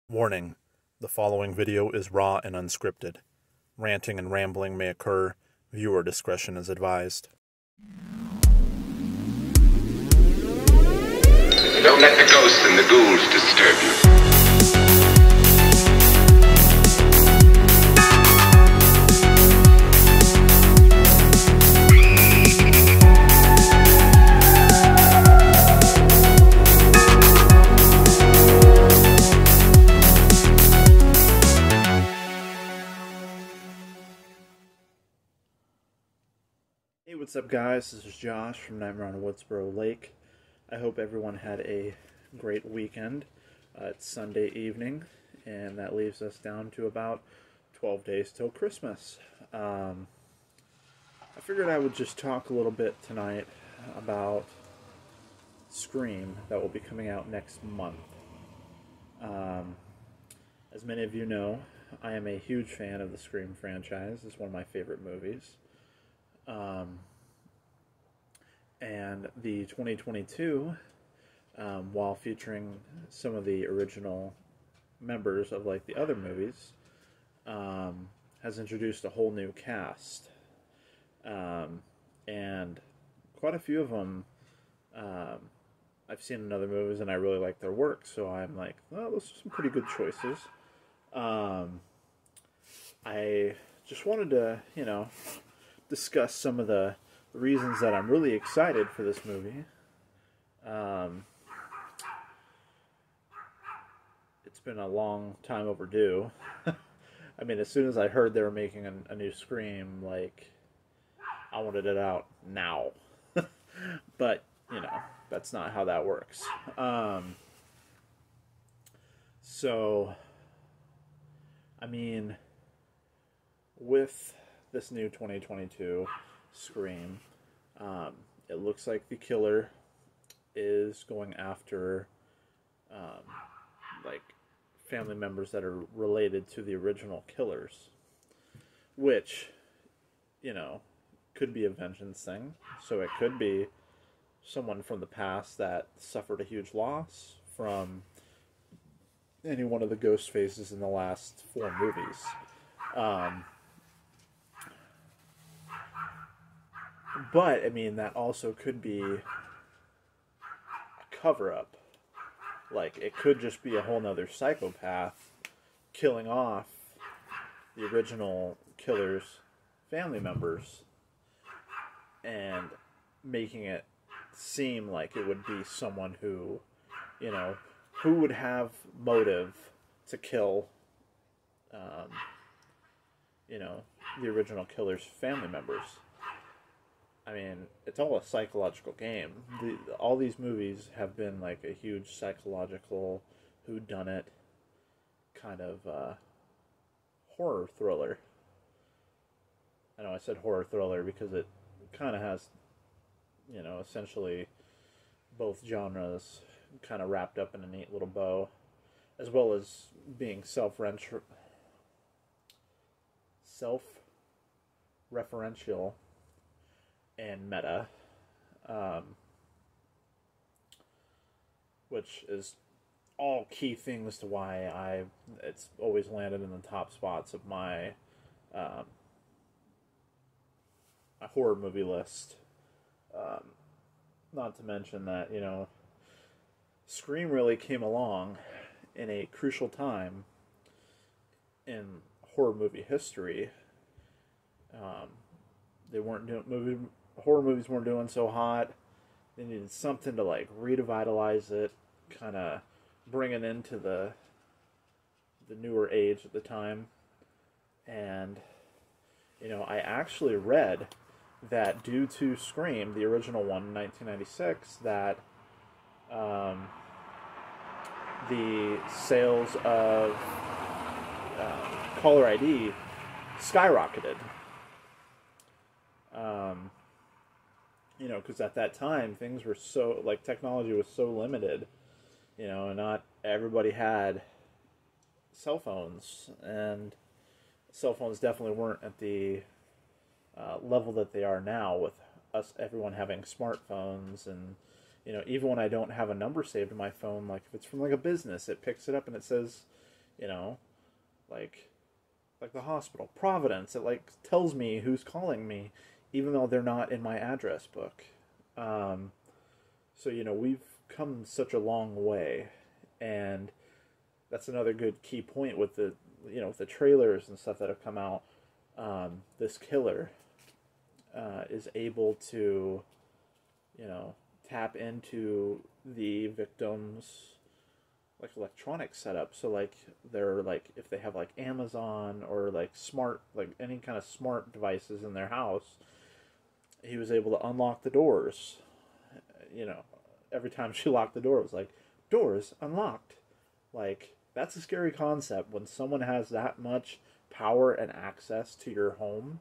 Warning: the following video is raw and unscripted. Ranting and rambling may occur. Viewer discretion is advised. Don't let the ghosts and the ghouls disturb you. Hey, what's up guys? This is Josh from Nightmare on Woodsboro Lake. I hope everyone had a great weekend. It's Sunday evening, and that leaves us down to about 12 days till Christmas. I figured I would just talk a little bit tonight about Scream that will be coming out next month. As many of you know, I am a huge fan of the Scream franchise. It's one of my favorite movies. And the 2022, while featuring some of the original members of like the other movies, has introduced a whole new cast. And quite a few of them I've seen in other movies and I really like their work, so I'm like, well, those are some pretty good choices. I just wanted to, discuss some of the reasons that I'm really excited for this movie. It's been a long time overdue. I mean, as soon as I heard they were making a new Scream, like, I wanted it out now. But, that's not how that works. So, I mean, with this new 2022 Scream, it looks like the killer is going after like family members that are related to the original killers, which could be a vengeance thing. So it could be someone from the past that suffered a huge loss from any one of the ghost faces in the last 4 movies. But, I mean, that also could be a cover-up. Like, it could just be a whole nother psychopath killing off the original killer's family members and making it seem like it would be someone who, who would have motive to kill, the original killer's family members. I mean, it's all a psychological game. All these movies have been like a huge psychological whodunit kind of horror thriller. I know I said horror thriller because it kind of has, essentially both genres kind of wrapped up in a neat little bow, as well as being self-referential and meta, which is all key things to why it's always landed in the top spots of my horror movie list. Not to mention that, Scream really came along in a crucial time in horror movie history. They weren't doing horror movies weren't doing so hot. They needed something to like revitalize it, kind of bring it into the newer age at the time. And I actually read that due to Scream, the original one in 1996, that the sales of caller ID skyrocketed. Because at that time, things were so, like, technology was so limited, and not everybody had cell phones, and cell phones definitely weren't at the level that they are now, with everyone having smartphones, and, even when I don't have a number saved in my phone, like, if it's from, like, a business, it picks it up and it says, you know, like the hospital, Providence. It like tells me who's calling me, even though they're not in my address book. So we've come such a long way, and that's another good key point with the with the trailers and stuff that have come out. This killer is able to tap into the victim's like electronic setup. So like they're like, if they have like Amazon or like smart, like any kind of smart devices in their house, he was able to unlock the doors. Every time she locked the door, it was like, doors unlocked. Like, that's a scary concept when someone has that much power and access to your home.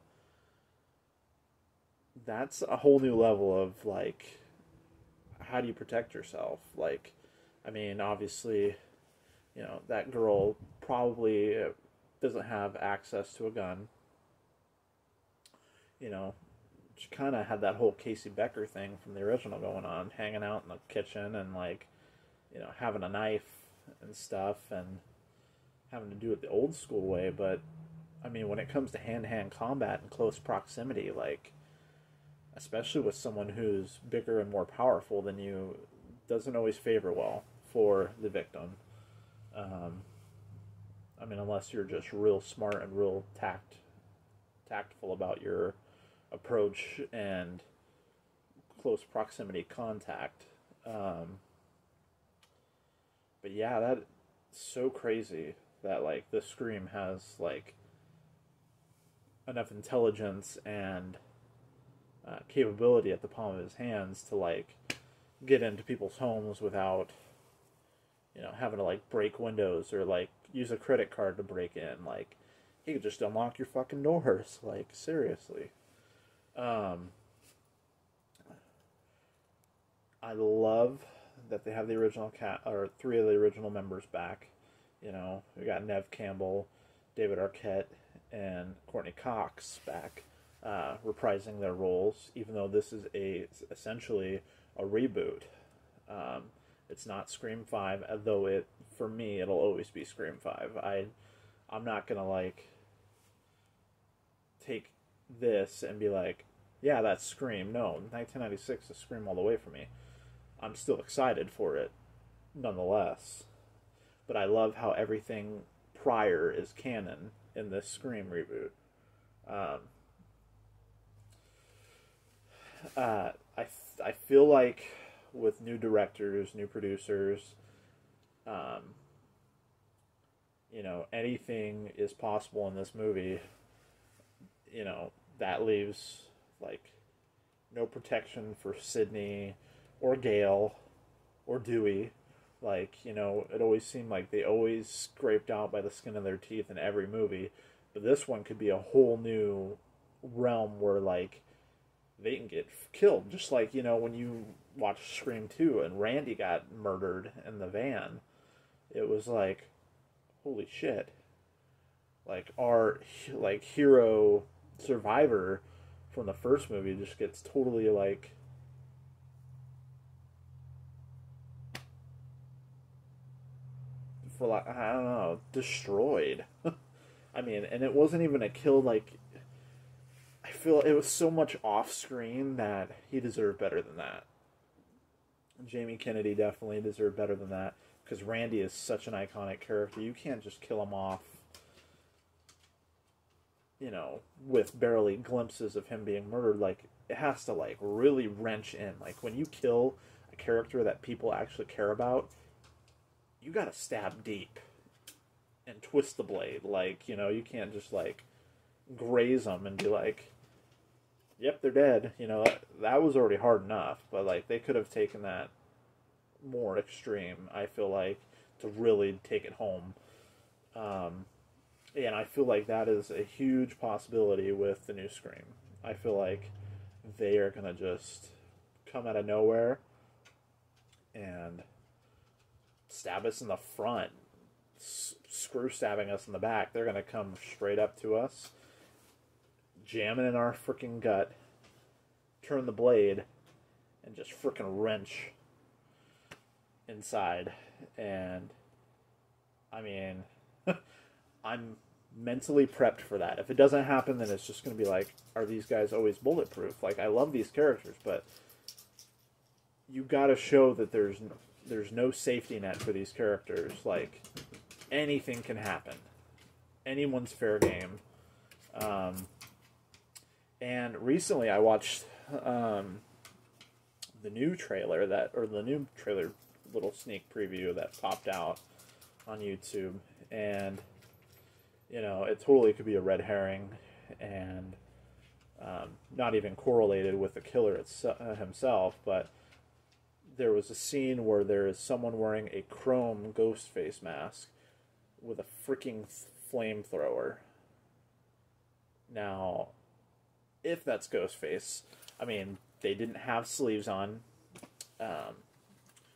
That's a whole new level of like, how do you protect yourself? Like, I mean, obviously, that girl probably doesn't have access to a gun. She kind of had that whole Casey Becker thing from the original going on, hanging out in the kitchen and like, having a knife and stuff and having to do it the old school way. But I mean, when it comes to hand-to-hand combat and close proximity, like, especially with someone who's bigger and more powerful than you, doesn't always favor well for the victim. I mean, unless you're just real smart and real tactful about your approach and close proximity contact. But yeah, that's so crazy that like the Scream has like enough intelligence and capability at the palm of his hands to like get into people's homes without having to like break windows or like use a credit card to break in. Like, he could just unlock your fucking doors. Like, seriously. I love that they have the original or 3 of the original members back. We got Nev Campbell, David Arquette, and Courtney Cox back, reprising their roles, even though this is essentially a reboot. It's not Scream 5, though for me, it'll always be Scream 5. I'm not gonna like take this and be like, yeah, that's Scream. No, 1996 is Scream all the way for me. I'm still excited for it, nonetheless. But I love how everything prior is canon in this Scream reboot. I feel like with new directors, new producers, anything is possible in this movie. That leaves like no protection for Sydney or Gale or Dewey. Like, it always seemed like they always scraped out by the skin of their teeth in every movie. But this one could be a whole new realm where, like, they can get killed. Just like, when you watch Scream 2 and Randy got murdered in the van. It was like, holy shit. Like, our, like, hero survivor from the first movie just gets totally, like, for like, I don't know, destroyed. I mean, and it wasn't even a kill, like, I feel it was so much off screen that he deserved better than that. Jamie Kennedy definitely deserved better than that, because Randy is such an iconic character. You can't just kill him off, with barely glimpses of him being murdered. Like, it has to, like, really wrench in. Like, when you kill a character that people actually care about, you gotta stab deep and twist the blade. Like, you can't just, like, graze them and be like, yep, they're dead. That was already hard enough. But, like, they could have taken that more extreme, I feel like, to really take it home. And I feel like that is a huge possibility with the new Scream. I feel like they are going to just come out of nowhere and stab us in the front, screw stabbing us in the back. They're going to come straight up to us, jamming in our freaking gut, turn the blade, and just freaking wrench inside. And I mean, I'm mentally prepped for that. If it doesn't happen, then it's just going to be like, are these guys always bulletproof? Like, I love these characters, but you got to show that there's no safety net for these characters. Like, anything can happen. Anyone's fair game. And recently I watched the new trailer little sneak preview that popped out on YouTube, and it totally could be a red herring and not even correlated with the killer himself, but there was a scene where there is someone wearing a chrome ghost face mask with a freaking flamethrower. Now, if that's Ghostface, I mean, they didn't have sleeves on,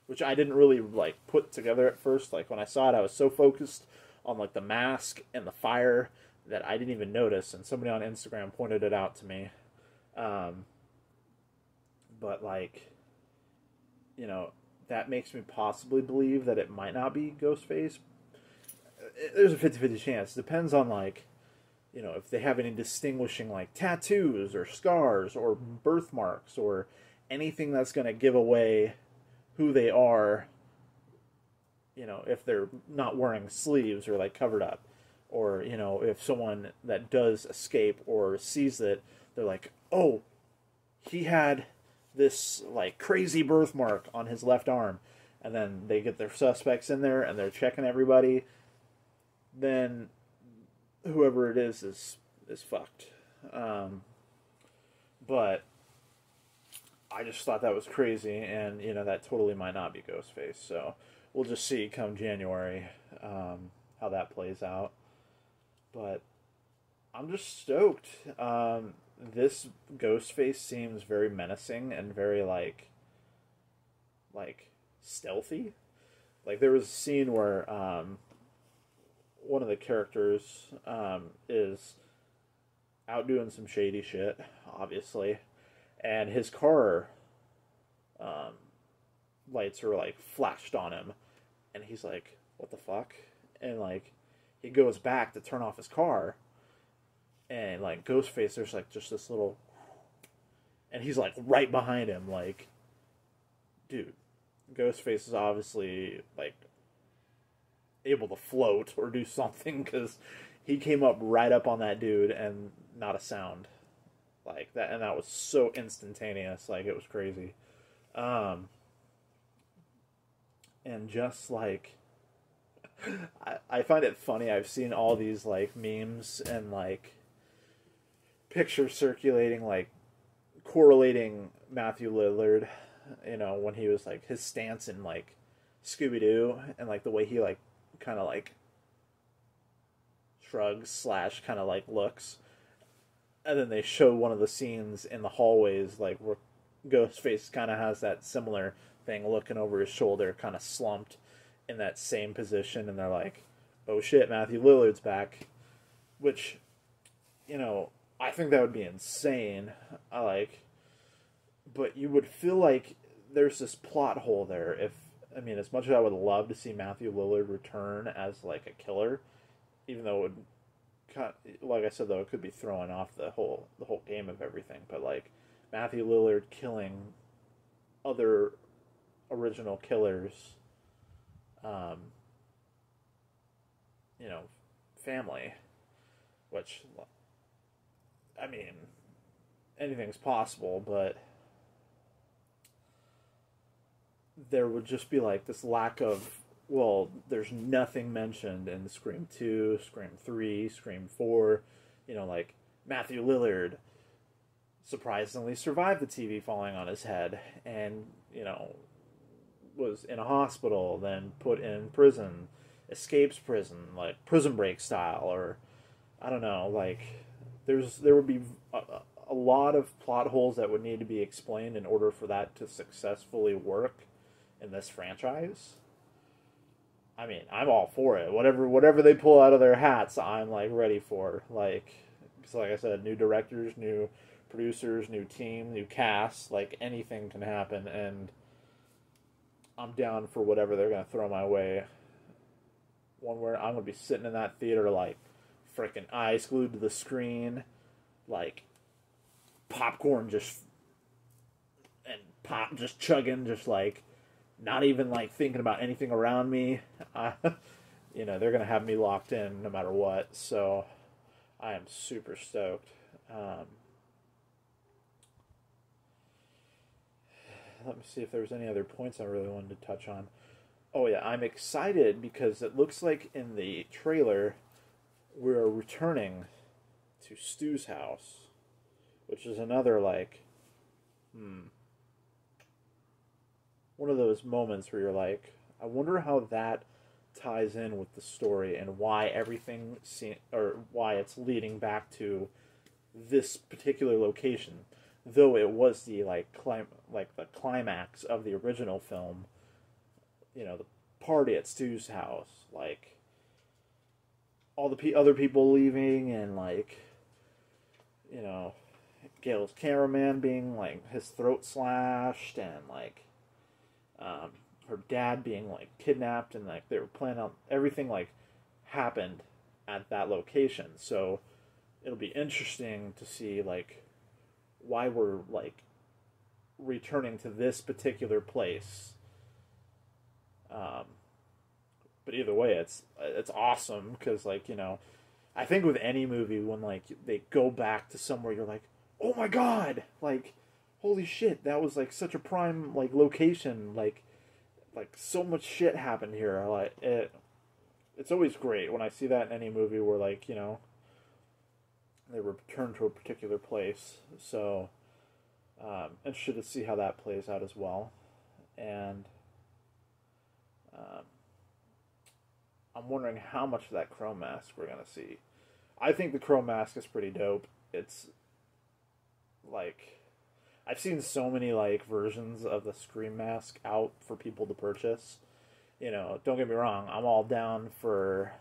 which I didn't really, like, put together at first. Like, when I saw it, I was so focused on, like, the mask and the fire that I didn't even notice, and somebody on Instagram pointed it out to me. But, like, that makes me possibly believe that it might not be Ghostface. There's a 50-50 chance. Depends on, like, if they have any distinguishing, like, tattoos or scars or birthmarks or anything that's going to give away who they are, if they're not wearing sleeves or, like, covered up. Or, if someone that does escape or sees it, they're like, oh, he had this, like, crazy birthmark on his left arm. And then they get their suspects in there and they're checking everybody. Then whoever it is fucked. But I just thought that was crazy, and that totally might not be Ghostface. So we'll just see come January how that plays out. But I'm just stoked. This Ghostface seems very menacing and very like stealthy. Like, there was a scene where one of the characters is out doing some shady shit, obviously, and his car lights are, like, flashed on him, and he's like, what the fuck? And, like, he goes back to turn off his car, and, like, Ghostface, there's, like, just this little, and he's, like, right behind him, like, dude, Ghostface is obviously, like, able to float or do something, because he came up right up on that dude and not a sound. Like, that, and that was so instantaneous, like, it was crazy. And just, like, I find it funny, I've seen all these, like, memes and, like, pictures circulating, like, correlating Matthew Lillard, when he was, like, his stance in, like, Scooby-Doo, and, like, the way he, like, kind of, like, shrugs / kind of, like, looks. And then they show one of the scenes in the hallways, like, where Ghostface kind of has that similar thing, looking over his shoulder, kind of slumped in that same position, and they're like, oh shit, Matthew Lillard's back. Which, I think that would be insane. But you would feel like there's this plot hole there. As much as I would love to see Matthew Lillard return as, like, a killer, even though it would, like I said, though, it could be throwing off the whole game of everything. But, like, Matthew Lillard killing other original killers, family, which, anything's possible, but there would just be, like, this lack of, well, there's nothing mentioned in Scream 2, Scream 3, Scream 4, like, Matthew Lillard surprisingly survived the TV falling on his head, and, was in a hospital, then put in prison, escapes prison, like, Prison Break style, or, I don't know, like, there would be a lot of plot holes that would need to be explained in order for that to successfully work in this franchise. I'm all for it. Whatever they pull out of their hats, I'm, like, ready for. Like, because, like I said, new directors, new producers, new team, new cast, like, anything can happen, and I'm down for whatever they're going to throw my way one where I'm gonna be sitting in that theater like freaking eyes glued to the screen, like popcorn just chugging, just like not even like thinking about anything around me. They're gonna have me locked in no matter what. So I am super stoked. Let me see if there was any other points I really wanted to touch on. Oh yeah, I'm excited because it looks like in the trailer we're returning to Stu's house, which is another like, one of those moments where you're like, I wonder how that ties in with the story and why why it's leading back to this particular location, though it was the the climax of the original film. The party at Stu's house, like all the other people leaving, and like Gail's cameraman being like his throat slashed, and like her dad being like kidnapped, and like they were planning on everything like happened at that location. So it'll be interesting to see like why we're like returning to this particular place. But either way, it's awesome because like I think with any movie when like they go back to somewhere, you're like, oh my god, like holy shit, that was like such a prime like location, like so much shit happened here. Like it's always great when I see that in any movie where like they return to a particular place. So interested to see how that plays out as well. And I'm wondering how much of that chrome mask we're gonna see. I think the chrome mask is pretty dope. It's like I've seen so many like versions of the Scream mask out for people to purchase. Don't get me wrong, I'm all down for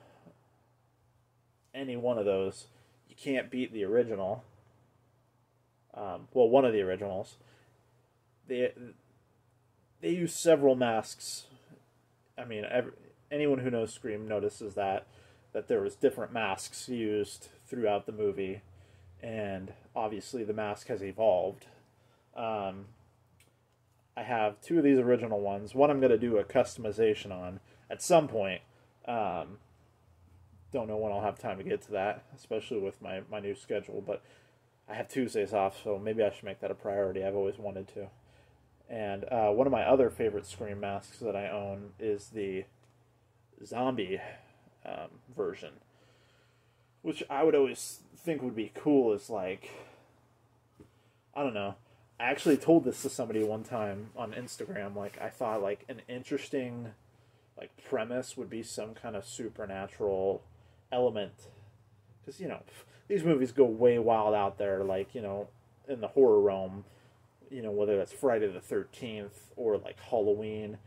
any one of those. You can't beat the original. One of the originals. They use several masks. I mean, anyone who knows Scream notices that there was different masks used throughout the movie, and obviously the mask has evolved. I have two of these original ones. One I'm going to do a customization on at some point. Don't know when I'll have time to get to that, especially with my new schedule, but I have Tuesdays off, so maybe I should make that a priority. I've always wanted to. And one of my other favorite Scream masks that I own is the zombie version, which I would always think would be cool is like, I don't know. I actually told this to somebody one time on Instagram. Like, I thought like an interesting like premise would be some kind of supernatural element, because these movies go way wild out there, like in the horror realm. Whether that's Friday the 13th or like Halloween.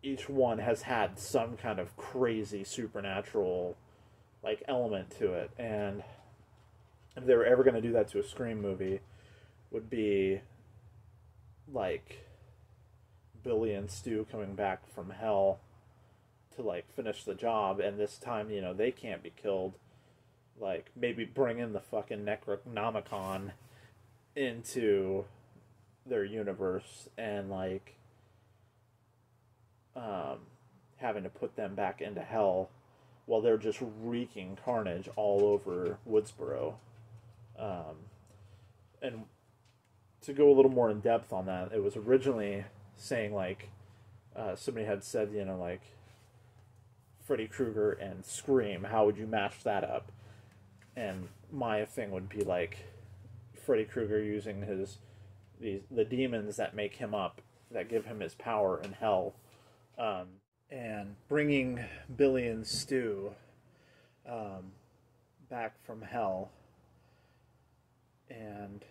Each one has had some kind of crazy supernatural like element to it, and if they were ever going to do that to a Scream movie, would be like Billy and Stu coming back from hell to like finish the job, and this time they can't be killed. Like maybe bring in the fucking Necronomicon into their universe and like having to put them back into hell while they're just wreaking carnage all over Woodsboro. And to go a little more in depth on that, it was originally saying like somebody had said like Freddy Krueger and Scream, how would you match that up? And my thing would be like Freddy Krueger using the demons that make him up, that give him his power in hell, and bringing Billy and Stu back from hell, and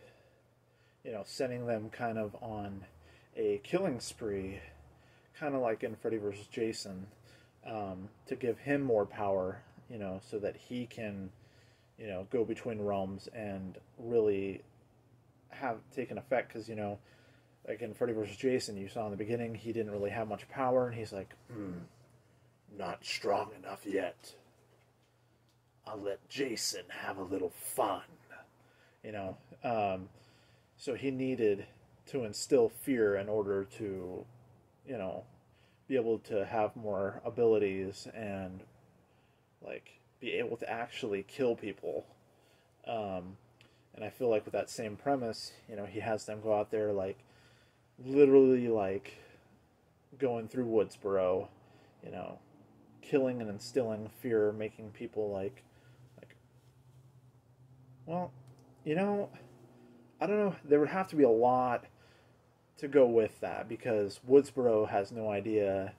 sending them kind of on a killing spree, kind of like in Freddy vs. Jason, to give him more power, so that he can go between realms and really take an effect. Because like in Freddy vs. Jason, you saw in the beginning he didn't really have much power, and he's like, not strong enough yet. I'll let Jason have a little fun. You know, so he needed to instill fear in order to, you know, be able to have more abilities and, like, be able to actually kill people. And I feel like with that same premise, you know, he has them go out there, like, literally, like, going through Woodsboro, you know, killing and instilling fear, making people, like, well, you know, I don't know, there would have to be a lot to go with that, because Woodsboro has no idea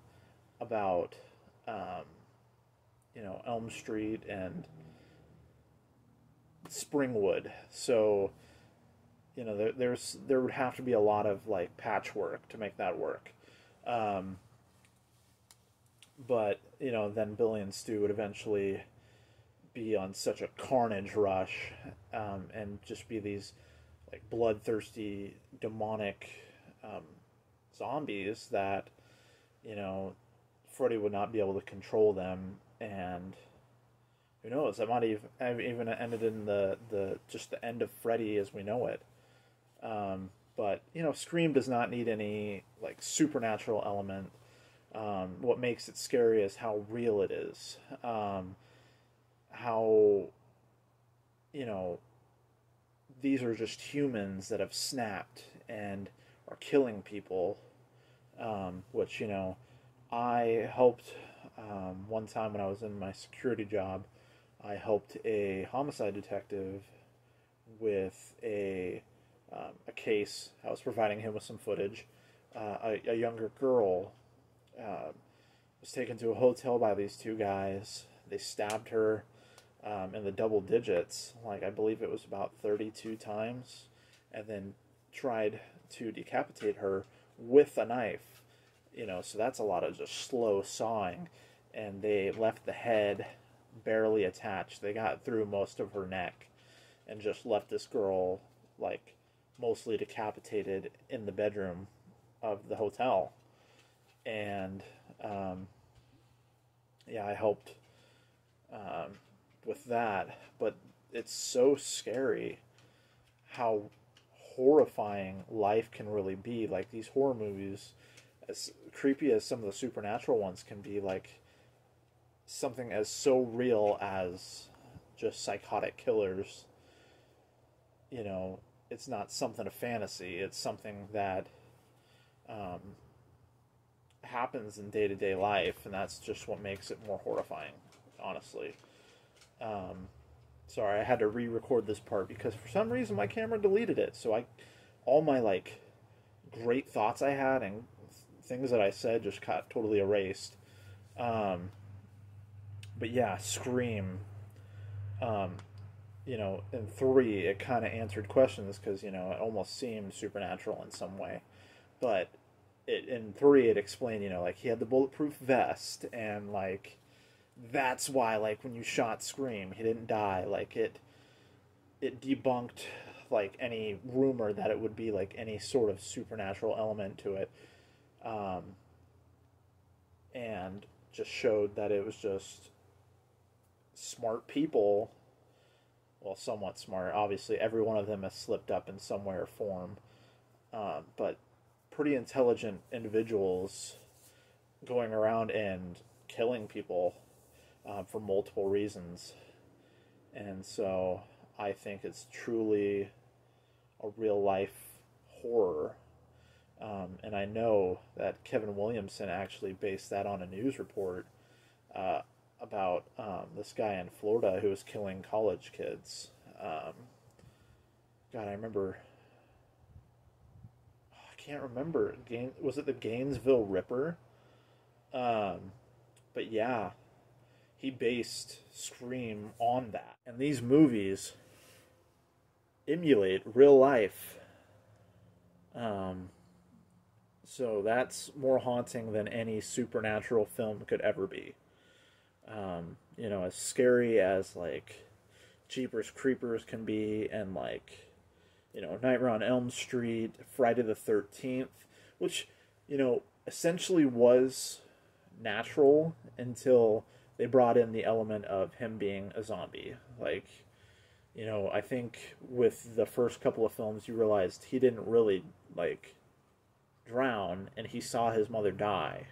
about, you know, Elm Street and Springwood. So, you know, there would have to be a lot of, like, patchwork to make that work. But, you know, then Billy and Stu would eventually be on such a carnage rush, and just be these, like, bloodthirsty, demonic zombies that, you know, Freddy would not be able to control them, and who knows, that might have even ended in the just the end of Freddy as we know it. But, you know, Scream does not need any, like, supernatural element. What makes it scary is how real it is. How, you know, these are just humans that have snapped and are killing people, which, you know, I helped, one time when I was in my security job, I helped a homicide detective with a case. I was providing him with some footage. A younger girl was taken to a hotel by these two guys. They stabbed her in the double digits, like I believe it was about 32 times, and then tried to decapitate her with a knife. You know, so that's a lot of just slow sawing, and they left the head barely attached. They got through most of her neck and just left this girl, like, mostly decapitated in the bedroom of the hotel. And yeah, I helped with that, but it's so scary how horrifying life can really be. Like, these horror movies, as creepy as some of the supernatural ones can be, like, something as so real as just psychotic killers, you know, it's not something of fantasy, it's something that happens in day-to-day life, and that's just what makes it more horrifying, honestly. Sorry, I had to re-record this part because for some reason my camera deleted it, so all my, like, great thoughts I had and things that I said just got totally erased. But yeah, Scream, you know, in 3, it kind of answered questions because, you know, it almost seemed supernatural in some way. But in 3, it explained, you know, like, he had the bulletproof vest, and, like, that's why, like, when you shot Scream, he didn't die. Like, it debunked, like, any rumor that it would be, like, any sort of supernatural element to it. And just showed that it was just smart people, well, somewhat smart. Obviously, every one of them has slipped up in some way or form. But pretty intelligent individuals going around and killing people for multiple reasons. And so I think it's truly a real life horror. And I know that Kevin Williamson actually based that on a news report about this guy in Florida who was killing college kids. God, I remember... I can't remember. Was it the Gainesville Ripper? But yeah, he based Scream on that. And these movies emulate real life. So that's more haunting than any supernatural film could ever be. You know, as scary as, like, Jeepers Creepers can be, and, like, you know, Nightmare on Elm Street, Friday the 13th, which, you know, essentially was natural until they brought in the element of him being a zombie. Like, you know, I think with the first couple of films, you realized he didn't really, like, drown, and he saw his mother die.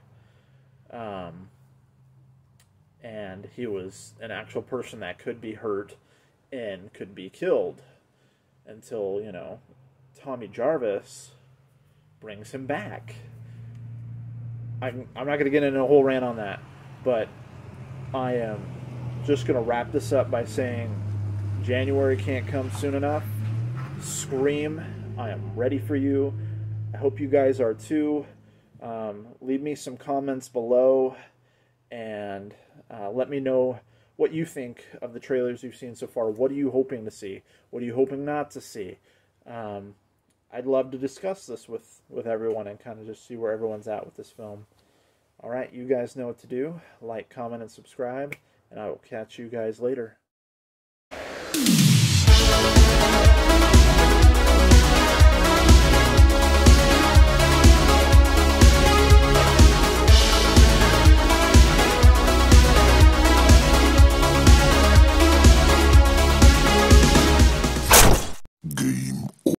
And he was an actual person that could be hurt and could be killed until, you know, Tommy Jarvis brings him back. I'm not going to get into a whole rant on that, but I am just going to wrap this up by saying January can't come soon enough. Scream, I am ready for you. I hope you guys are too. Leave me some comments below and let me know what you think of the trailers you've seen so far. What are you hoping to see? What are you hoping not to see? I'd love to discuss this with everyone and kind of just see where everyone's at with this film. Alright, you guys know what to do. Like, comment, and subscribe, and I will catch you guys later.